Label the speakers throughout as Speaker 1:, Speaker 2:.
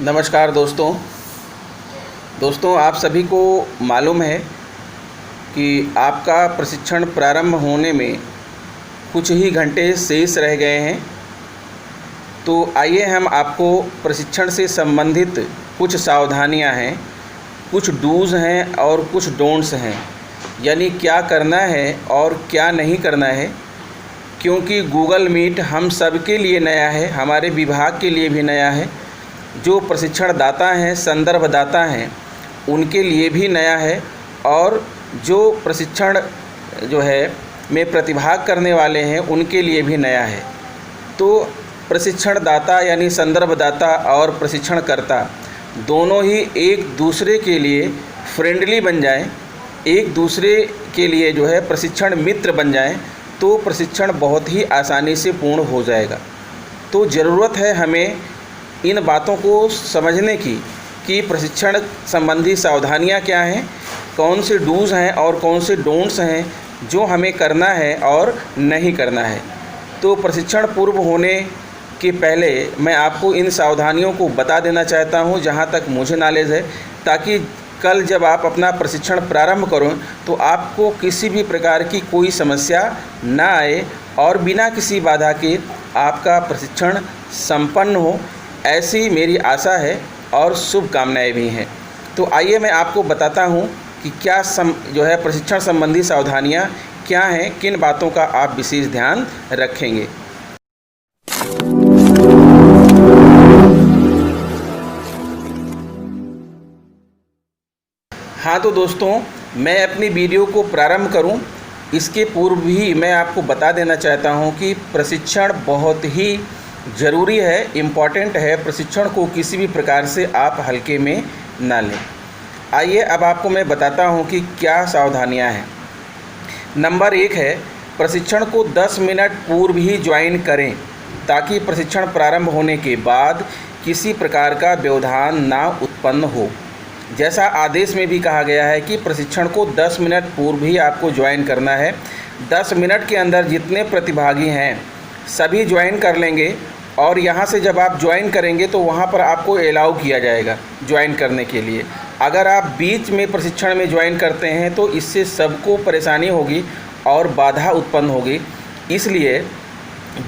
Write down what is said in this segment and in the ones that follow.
Speaker 1: नमस्कार दोस्तों, आप सभी को मालूम है कि आपका प्रशिक्षण प्रारंभ होने में कुछ ही घंटे शेष रह गए हैं। तो आइए हम आपको प्रशिक्षण से संबंधित कुछ सावधानियां हैं, कुछ डूज़ हैं और कुछ डोंट्स हैं, यानी क्या करना है और क्या नहीं करना है। क्योंकि गूगल मीट हम सब के लिए नया है, हमारे विभाग के लिए भी नया है, जो प्रशिक्षण दाता हैं, संदर्भ दाता हैं, उनके लिए भी नया है, और जो प्रशिक्षण में प्रतिभाग करने वाले हैं उनके लिए भी नया है। तो प्रशिक्षण दाता यानी संदर्भ दाता और प्रशिक्षणकर्ता दोनों ही एक दूसरे के लिए फ्रेंडली बन जाएं, एक दूसरे के लिए प्रशिक्षण मित्र बन जाएं, तो प्रशिक्षण बहुत ही आसानी से पूर्ण हो जाएगा। तो ज़रूरत है हमें इन बातों को समझने की कि प्रशिक्षण संबंधी सावधानियां क्या हैं, कौन से डूज़ हैं और कौन से डोंट्स हैं जो हमें करना है और नहीं करना है। तो प्रशिक्षण पूर्व होने के पहले मैं आपको इन सावधानियों को बता देना चाहता हूं जहां तक मुझे नॉलेज है, ताकि कल जब आप अपना प्रशिक्षण प्रारंभ करो तो आपको किसी भी प्रकार की कोई समस्या ना आए और बिना किसी बाधा के आपका प्रशिक्षण संपन्न हो, ऐसी मेरी आशा है और शुभकामनाएं भी हैं। तो आइए मैं आपको बताता हूं कि क्या प्रशिक्षण संबंधी सावधानियां क्या हैं, किन बातों का आप विशेष ध्यान रखेंगे। हाँ तो दोस्तों, मैं अपनी वीडियो को प्रारंभ करूं इसके पूर्व भी मैं आपको बता देना चाहता हूं कि प्रशिक्षण बहुत ही ज़रूरी है, इम्पॉर्टेंट है। प्रशिक्षण को किसी भी प्रकार से आप हल्के में ना लें। आइए अब आपको मैं बताता हूं कि क्या सावधानियां हैं। नंबर 1 है, प्रशिक्षण को 10 मिनट पूर्व ही ज्वाइन करें, ताकि प्रशिक्षण प्रारंभ होने के बाद किसी प्रकार का व्यवधान ना उत्पन्न हो। जैसा आदेश में भी कहा गया है कि प्रशिक्षण को 10 मिनट पूर्व ही आपको ज्वाइन करना है। 10 मिनट के अंदर जितने प्रतिभागी हैं सभी ज्वाइन कर लेंगे, और यहाँ से जब आप ज्वाइन करेंगे तो वहाँ पर आपको अलाउ किया जाएगा ज्वाइन करने के लिए। अगर आप बीच में प्रशिक्षण में ज्वाइन करते हैं तो इससे सबको परेशानी होगी और बाधा उत्पन्न होगी। इसलिए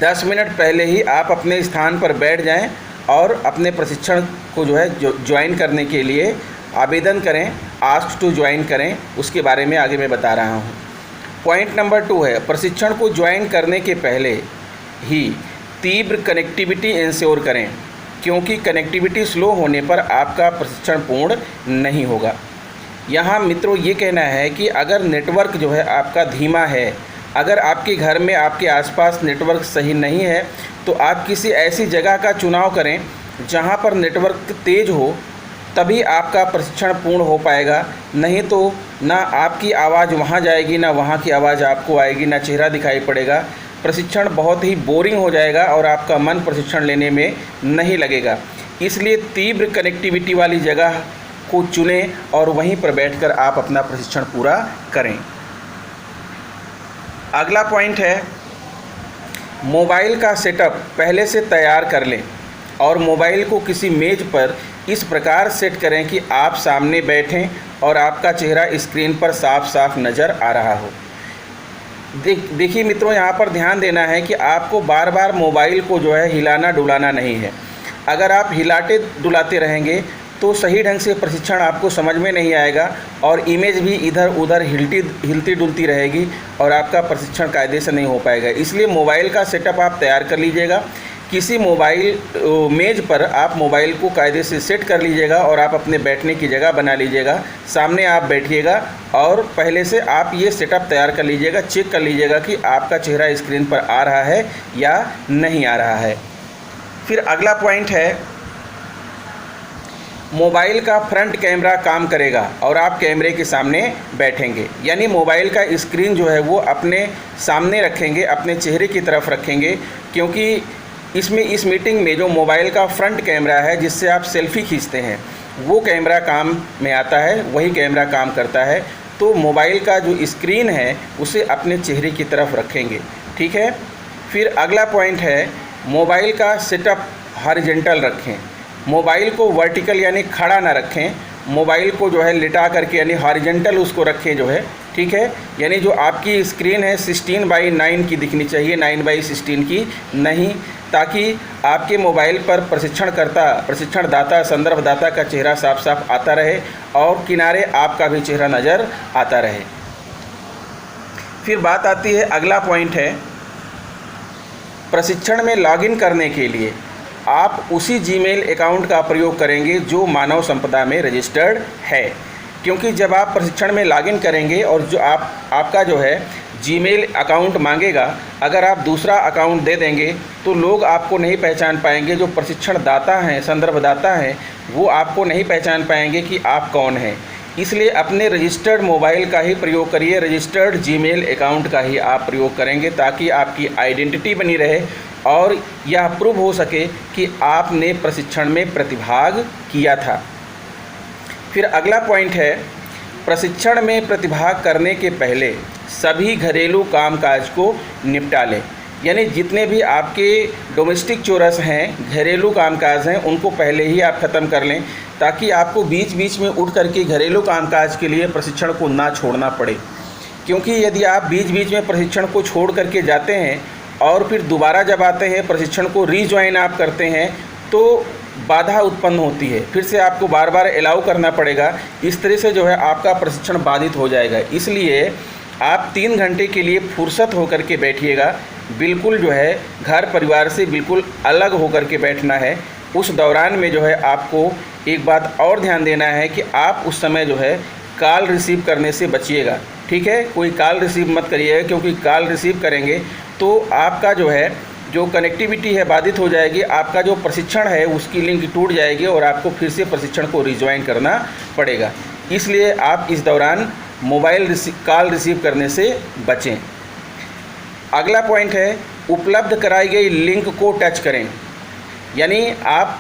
Speaker 1: 10 मिनट पहले ही आप अपने स्थान पर बैठ जाएं और अपने प्रशिक्षण को ज्वाइन करने के लिए आवेदन करें, आस्क टू ज्वाइन करें। उसके बारे में आगे मैं बता रहा हूँ। पॉइंट नंबर 2 है, प्रशिक्षण को ज्वाइन करने के पहले ही तीव्र कनेक्टिविटी इंश्योर करें, क्योंकि कनेक्टिविटी स्लो होने पर आपका प्रशिक्षण पूर्ण नहीं होगा। यहाँ मित्रों ये कहना है कि अगर नेटवर्क आपका धीमा है, अगर आपके घर में आपके आसपास नेटवर्क सही नहीं है, तो आप किसी ऐसी जगह का चुनाव करें जहाँ पर नेटवर्क तेज़ हो, तभी आपका प्रशिक्षण पूर्ण हो पाएगा। नहीं तो ना आपकी आवाज़ वहाँ जाएगी, ना वहाँ की आवाज़ आपको आएगी, ना चेहरा दिखाई पड़ेगा। प्रशिक्षण बहुत ही बोरिंग हो जाएगा और आपका मन प्रशिक्षण लेने में नहीं लगेगा। इसलिए तीव्र कनेक्टिविटी वाली जगह को चुनें और वहीं पर बैठकर आप अपना प्रशिक्षण पूरा करें। अगला पॉइंट है, मोबाइल का सेटअप पहले से तैयार कर लें और मोबाइल को किसी मेज पर इस प्रकार सेट करें कि आप सामने बैठें और आपका चेहरा स्क्रीन पर साफ साफ नज़र आ रहा हो। देखिए मित्रों, यहाँ पर ध्यान देना है कि आपको बार बार मोबाइल को हिलाना डुलाना नहीं है। अगर आप हिलाते डुलाते रहेंगे तो सही ढंग से प्रशिक्षण आपको समझ में नहीं आएगा और इमेज भी इधर उधर हिलती डुलती रहेगी और आपका प्रशिक्षण कायदे से नहीं हो पाएगा। इसलिए मोबाइल का सेटअप आप तैयार कर लीजिएगा। किसी मोबाइल मेज पर आप मोबाइल को कायदे से सेट कर लीजिएगा और आप अपने बैठने की जगह बना लीजिएगा। सामने आप बैठिएगा और पहले से आप ये सेटअप तैयार कर लीजिएगा, चेक कर लीजिएगा कि आपका चेहरा स्क्रीन पर आ रहा है या नहीं आ रहा है। फिर अगला पॉइंट है, मोबाइल का फ्रंट कैमरा काम करेगा और आप कैमरे के सामने बैठेंगे, यानी मोबाइल का स्क्रीन वो अपने सामने रखेंगे, अपने चेहरे की तरफ रखेंगे, क्योंकि इस मीटिंग में जो मोबाइल का फ्रंट कैमरा है जिससे आप सेल्फ़ी खींचते हैं, वो कैमरा काम में आता है, वही कैमरा काम करता है। तो मोबाइल का जो स्क्रीन है उसे अपने चेहरे की तरफ रखेंगे, ठीक है। फिर अगला पॉइंट है, मोबाइल का सेटअप हॉरिजॉन्टल रखें, मोबाइल को वर्टिकल यानी खड़ा ना रखें, मोबाइल को जो है लिटा करके यानी हॉरिजेंटल उसको रखें जो है, ठीक है। यानी जो आपकी स्क्रीन है 16:9 की दिखनी चाहिए, 9:16 की नहीं, ताकि आपके मोबाइल पर प्रशिक्षणदाता, संदर्भदाता का चेहरा साफ साफ आता रहे और किनारे आपका भी चेहरा नज़र आता रहे। फिर बात आती है, अगला पॉइंट है, प्रशिक्षण में लॉगिन करने के लिए आप उसी जीमेल अकाउंट का प्रयोग करेंगे जो मानव संपदा में रजिस्टर्ड है, क्योंकि जब आप प्रशिक्षण में लॉगिन करेंगे और जो आपका जो है जीमेल अकाउंट मांगेगा, अगर आप दूसरा अकाउंट दे देंगे तो लोग आपको नहीं पहचान पाएंगे। जो प्रशिक्षणदाता हैं, संदर्भदाता हैं, वो आपको नहीं पहचान पाएंगे कि आप कौन हैं। इसलिए अपने रजिस्टर्ड मोबाइल का ही प्रयोग करिए, रजिस्टर्ड जीमेल अकाउंट का ही आप प्रयोग करेंगे, ताकि आपकी आइडेंटिटी बनी रहे और यह प्रूव हो सके कि आपने प्रशिक्षण में प्रतिभाग किया था। फिर अगला पॉइंट है, प्रशिक्षण में प्रतिभाग करने के पहले सभी घरेलू कामकाज को निपटा लें। यानी जितने भी आपके डोमेस्टिक चोरस हैं, घरेलू कामकाज हैं, उनको पहले ही आप ख़त्म कर लें, ताकि आपको बीच बीच में उठ करके घरेलू कामकाज के लिए प्रशिक्षण को ना छोड़ना पड़े। क्योंकि यदि आप बीच बीच में प्रशिक्षण को छोड़ करके जाते हैं और फिर दोबारा जब आते हैं प्रशिक्षण को रीज्वाइन आप करते हैं तो बाधा उत्पन्न होती है, फिर से आपको बार बार अलाउ करना पड़ेगा। इस तरह से जो है आपका प्रशिक्षण बाधित हो जाएगा। इसलिए आप 3 घंटे के लिए फुर्सत होकर के बैठिएगा, बिल्कुल जो है घर परिवार से बिल्कुल अलग होकर के बैठना है। उस दौरान में जो है आपको एक बात और ध्यान देना है कि आप उस समय जो है कॉल रिसीव करने से बचिएगा, ठीक है। कोई कॉल रिसीव मत करिएगा, क्योंकि कॉल रिसीव करेंगे तो आपका जो है जो कनेक्टिविटी है बाधित हो जाएगी, आपका जो प्रशिक्षण है उसकी लिंक टूट जाएगी और आपको फिर से प्रशिक्षण को रिज्वाइन करना पड़ेगा। इसलिए आप इस दौरान मोबाइल कॉल रिसीव करने से बचें। अगला पॉइंट है, उपलब्ध कराई गई लिंक को टच करें। यानी आप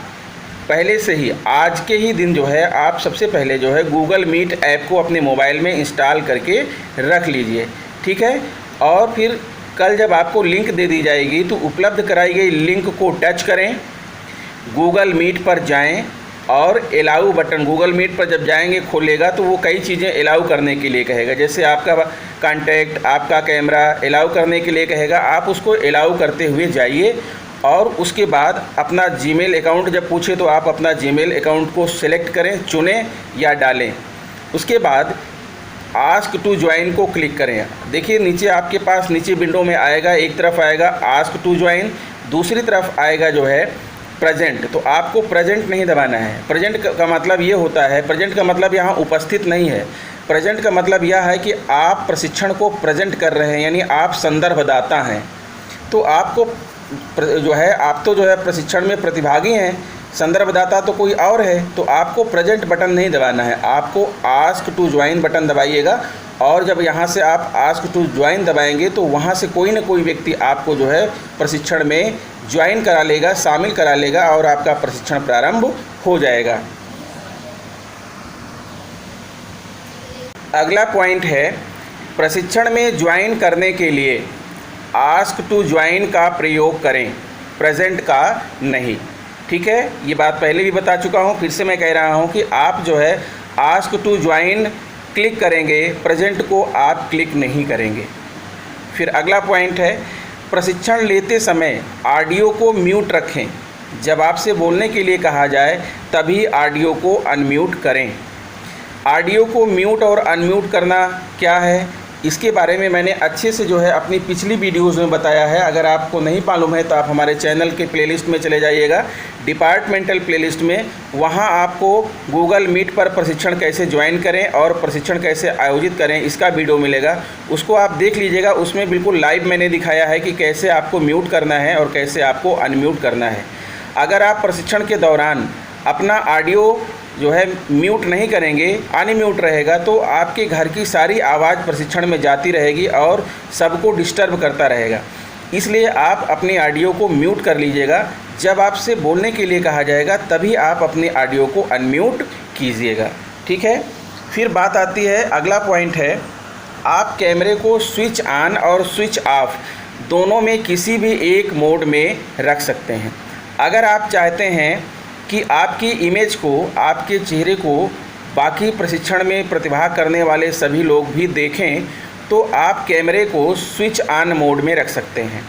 Speaker 1: पहले से ही आज के ही दिन जो है आप सबसे पहले जो है गूगल मीट ऐप को अपने मोबाइल में इंस्टॉल करके रख लीजिए, ठीक है। और फिर कल जब आपको लिंक दे दी जाएगी तो उपलब्ध कराई गई लिंक को टच करें, गूगल मीट पर जाएं और अलाउ बटन, गूगल मीट पर जब जाएंगे खोलेगा तो वो कई चीज़ें अलाउ करने के लिए कहेगा, जैसे आपका कॉन्टैक्ट, आपका कैमरा अलाउ करने के लिए कहेगा। आप उसको अलाउ करते हुए जाइए और उसके बाद अपना जीमेल अकाउंट जब पूछे तो आप अपना जीमेल अकाउंट को सिलेक्ट करें, चुनें या डालें। उसके बाद आस्क टू ज्वाइन को क्लिक करें। देखिए नीचे आपके पास नीचे विंडो में आएगा, एक तरफ आएगा आस्क टू ज्वाइन, दूसरी तरफ आएगा जो है प्रेजेंट। तो आपको प्रेजेंट नहीं दबाना है। प्रेजेंट का मतलब ये होता है, प्रेजेंट का मतलब यहाँ उपस्थित नहीं है। प्रेजेंट का मतलब यह है कि आप प्रशिक्षण को प्रेजेंट कर रहे हैं, यानी आप संदर्भदाता हैं। तो आपको जो है आप तो जो है प्रशिक्षण में प्रतिभागी हैं, संदर्भदाता तो कोई और है, तो आपको प्रेजेंट बटन नहीं दबाना है, आपको आस्क टू ज्वाइन बटन दबाइएगा। और जब यहाँ से आप आस्क टू ज्वाइन दबाएंगे तो वहाँ से कोई ना कोई व्यक्ति आपको जो है प्रशिक्षण में ज्वाइन करा लेगा, शामिल करा लेगा और आपका प्रशिक्षण प्रारंभ हो जाएगा। अगला पॉइंट है, प्रशिक्षण में ज्वाइन करने के लिए आस्क टू ज्वाइन का प्रयोग करें, प्रेजेंट का नहीं, ठीक है। ये बात पहले भी बता चुका हूँ, फिर से मैं कह रहा हूँ कि आप जो है आस्क टू ज्वाइन क्लिक करेंगे, प्रेजेंट को आप क्लिक नहीं करेंगे। फिर अगला पॉइंट है, प्रशिक्षण लेते समय ऑडियो को म्यूट रखें। जब आपसे बोलने के लिए कहा जाए तभी ऑडियो को अनम्यूट करें। ऑडियो को म्यूट और अनम्यूट करना क्या है, इसके बारे में मैंने अच्छे से जो है अपनी पिछली वीडियोज़ में बताया है। अगर आपको नहीं मालूम है तो आप हमारे चैनल के प्लेलिस्ट में चले जाइएगा, डिपार्टमेंटल प्लेलिस्ट में, वहाँ आपको गूगल मीट पर प्रशिक्षण कैसे ज्वाइन करें और प्रशिक्षण कैसे आयोजित करें इसका वीडियो मिलेगा, उसको आप देख लीजिएगा। उसमें बिल्कुल लाइव मैंने दिखाया है कि कैसे आपको म्यूट करना है और कैसे आपको अनम्यूट करना है। अगर आप प्रशिक्षण के दौरान अपना ऑडियो जो है म्यूट नहीं करेंगे, अनम्यूट रहेगा, तो आपके घर की सारी आवाज़ प्रशिक्षण में जाती रहेगी और सबको डिस्टर्ब करता रहेगा। इसलिए आप अपने ऑडियो को म्यूट कर लीजिएगा। जब आपसे बोलने के लिए कहा जाएगा तभी आप अपने ऑडियो को अनम्यूट कीजिएगा, ठीक है। फिर बात आती है, अगला पॉइंट है, आप कैमरे को स्विच ऑन और स्विच ऑफ दोनों में किसी भी एक मोड में रख सकते हैं। अगर आप चाहते हैं कि आपकी इमेज को, आपके चेहरे को बाकी प्रशिक्षण में प्रतिभाग करने वाले सभी लोग भी देखें, तो आप कैमरे को स्विच ऑन मोड में रख सकते हैं।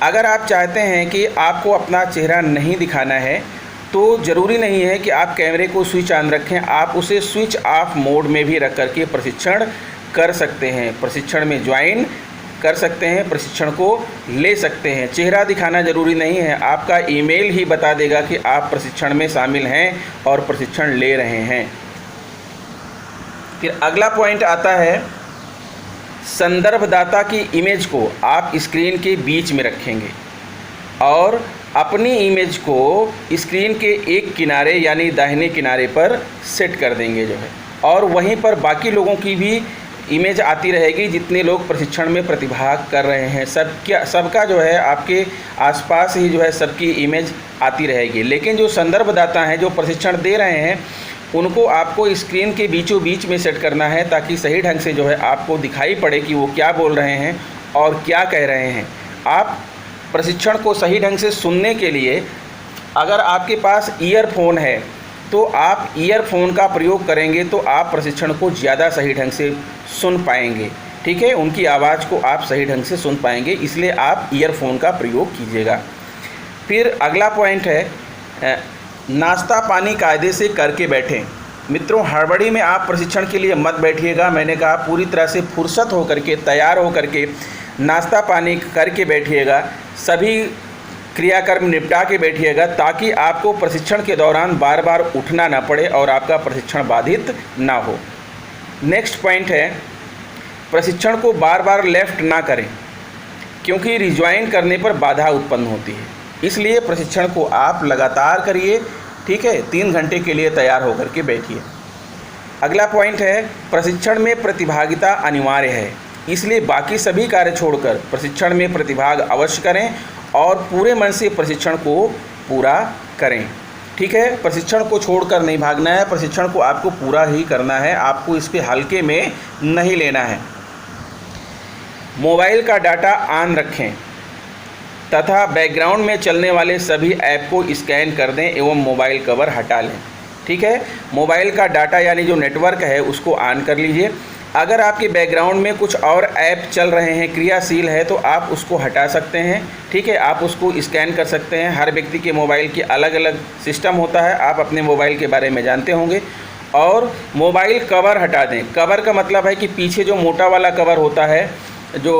Speaker 1: अगर आप चाहते हैं कि आपको अपना चेहरा नहीं दिखाना है तो ज़रूरी नहीं है कि आप कैमरे को स्विच ऑन रखें, आप उसे स्विच ऑफ मोड में भी रख करके प्रशिक्षण कर सकते हैं, प्रशिक्षण में ज्वाइन कर सकते हैं, प्रशिक्षण को ले सकते हैं। चेहरा दिखाना ज़रूरी नहीं है, आपका ईमेल ही बता देगा कि आप प्रशिक्षण में शामिल हैं और प्रशिक्षण ले रहे हैं। फिर अगला पॉइंट आता है, संदर्भदाता की इमेज को आप स्क्रीन के बीच में रखेंगे और अपनी इमेज को स्क्रीन के एक किनारे यानी दाहिने किनारे पर सेट कर देंगे जो है, और वहीं पर बाकी लोगों की भी इमेज आती रहेगी जितने लोग प्रशिक्षण में प्रतिभाग कर रहे हैं। सबका जो है आपके आसपास ही जो है सबकी इमेज आती रहेगी। लेकिन जो संदर्भदाता हैं, जो प्रशिक्षण दे रहे हैं, उनको आपको स्क्रीन के बीचों बीच में सेट करना है ताकि सही ढंग से जो है आपको दिखाई पड़े कि वो क्या बोल रहे हैं और क्या कह रहे हैं। आप प्रशिक्षण को सही ढंग से सुनने के लिए अगर आपके पास ईयरफोन है तो आप ईयरफोन का प्रयोग करेंगे तो आप प्रशिक्षण को ज़्यादा सही ढंग से सुन पाएंगे। ठीक है, उनकी आवाज़ को आप सही ढंग से सुन पाएंगे, इसलिए आप ईयरफोन का प्रयोग कीजिएगा। फिर अगला पॉइंट है, नाश्ता पानी कायदे से करके बैठें। मित्रों, हड़बड़ी में आप प्रशिक्षण के लिए मत बैठिएगा। मैंने कहा पूरी तरह से फुर्सत हो करके, तैयार हो करके नाश्ता पानी करके बैठिएगा, सभी क्रियाकर्म निपटा के बैठिएगा ताकि आपको प्रशिक्षण के दौरान बार बार उठना ना पड़े और आपका प्रशिक्षण बाधित ना हो। नेक्स्ट पॉइंट है, प्रशिक्षण को बार बार लेफ़्ट ना करें क्योंकि रिज्वाइन करने पर बाधा उत्पन्न होती है, इसलिए प्रशिक्षण को आप लगातार करिए। ठीक है, 3 घंटे के लिए तैयार होकर के बैठिए। अगला पॉइंट है, प्रशिक्षण में प्रतिभागिता अनिवार्य है, इसलिए बाकी सभी कार्य छोड़कर प्रशिक्षण में प्रतिभाग अवश्य करें और पूरे मन से प्रशिक्षण को पूरा करें। ठीक है, प्रशिक्षण को छोड़कर नहीं भागना है, प्रशिक्षण को आपको पूरा ही करना है, आपको इसके हल्के में नहीं लेना है। मोबाइल का डाटा ऑन रखें तथा बैकग्राउंड में चलने वाले सभी ऐप को स्कैन कर दें एवं मोबाइल कवर हटा लें। ठीक है, मोबाइल का डाटा यानी जो नेटवर्क है उसको ऑन कर लीजिए। अगर आपके बैकग्राउंड में कुछ और ऐप चल रहे हैं, क्रियाशील है, तो आप उसको हटा सकते हैं। ठीक है, आप उसको स्कैन कर सकते हैं। हर व्यक्ति के मोबाइल की अलग अलग सिस्टम होता है, आप अपने मोबाइल के बारे में जानते होंगे। और मोबाइल कवर हटा दें। कवर का मतलब है कि पीछे जो मोटा वाला कवर होता है, जो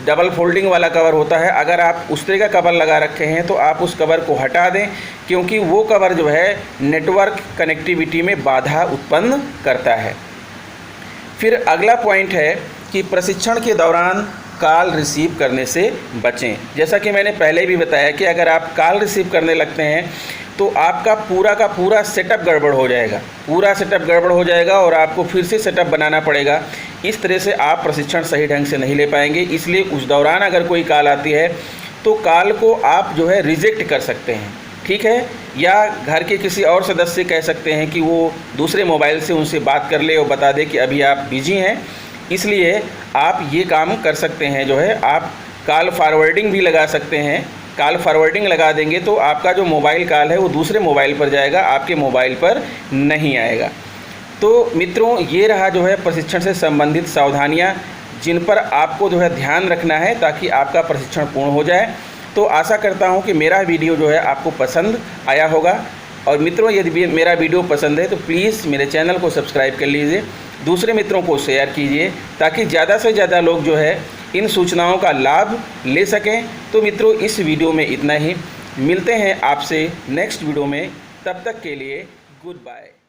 Speaker 1: डबल फोल्डिंग वाला कवर होता है, अगर आप उस तरह का कवर लगा रखे हैं तो आप उस कवर को हटा दें, क्योंकि वो कवर जो है नेटवर्क कनेक्टिविटी में बाधा उत्पन्न करता है। फिर अगला पॉइंट है कि प्रशिक्षण के दौरान कॉल रिसीव करने से बचें। जैसा कि मैंने पहले भी बताया कि अगर आप कॉल रिसीव करने लगते हैं तो आपका पूरा का पूरा सेटअप गड़बड़ हो जाएगा, पूरा सेटअप गड़बड़ हो जाएगा और आपको फिर से सेटअप बनाना पड़ेगा। इस तरह से आप प्रशिक्षण सही ढंग से नहीं ले पाएंगे। इसलिए उस दौरान अगर कोई कॉल आती है तो कॉल को आप जो है रिजेक्ट कर सकते हैं। ठीक है, या घर के किसी और सदस्य से कह सकते हैं कि वो दूसरे मोबाइल से उनसे बात कर ले और बता दे कि अभी आप बिजी हैं। इसलिए आप ये काम कर सकते हैं, जो है आप कॉल फॉरवर्डिंग भी लगा सकते हैं। कॉल फॉरवर्डिंग लगा देंगे तो आपका जो मोबाइल कॉल है वो दूसरे मोबाइल पर जाएगा, आपके मोबाइल पर नहीं आएगा। तो मित्रों, ये रहा जो है प्रशिक्षण से संबंधित सावधानियाँ जिन पर आपको जो है ध्यान रखना है ताकि आपका प्रशिक्षण पूर्ण हो जाए। तो आशा करता हूँ कि मेरा वीडियो जो है आपको पसंद आया होगा। और मित्रों, यदि मेरा वीडियो पसंद है तो प्लीज़ मेरे चैनल को सब्सक्राइब कर लीजिए, दूसरे मित्रों को शेयर कीजिए ताकि ज़्यादा से ज़्यादा लोग जो है इन सूचनाओं का लाभ ले सकें। तो मित्रों, इस वीडियो में इतना ही। मिलते हैं आपसे नेक्स्ट वीडियो में, तब तक के लिए गुड बाय।